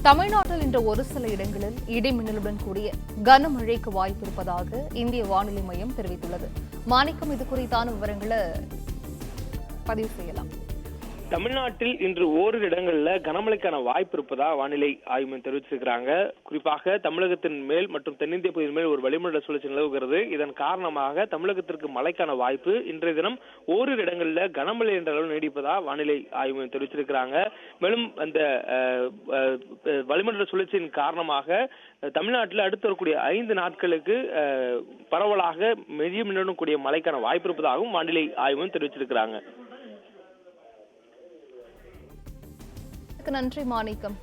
தமிழ்நாட்டில் இன்று ஒரு சில இடங்களில் இடி மின்னலுடன் கூடிய கனமழைக்கு வாய்ப்பு இருப்பதாக இந்திய வானிலை மையம் தெரிவித்துள்ளது. மாணிக்கம், இது குறித்தான விவரங்களை பதிவு செய்யலாம். தமிழ்நாட்டில் இன்று ஓரிரு இடங்கள்ல கனமழைக்கான வாய்ப்பு இருப்பதா வானிலை ஆய்வு மையம் தெரிவிச்சிருக்கிறாங்க. குறிப்பாக தமிழகத்தின் மேல் மற்றும் தென்னிந்திய பகுதியின் மேல் ஒரு வளிமண்டல சுழற்சி நிலவுகிறது. இதன் காரணமாக தமிழகத்திற்கு மழைக்கான வாய்ப்பு இன்றைய தினம் ஓரிரு இடங்கள்ல கனமழை என்ற அளவு நீடிப்பதா வானிலை ஆய்வு மையம் தெரிவிச்சிருக்கிறாங்க. மேலும் அந்த வளிமண்டல சுழற்சியின் காரணமாக தமிழ்நாட்டில் அடுத்து வரக்கூடிய 5 நாட்களுக்கு பரவலாக மெதிய மின்னுடன் கூடிய மழைக்கான வாய்ப்பு இருப்பதாகவும் வானிலை ஆய்வு மையம் தெரிவிச்சிருக்கிறாங்க. நன்றி மாணிக்கம்.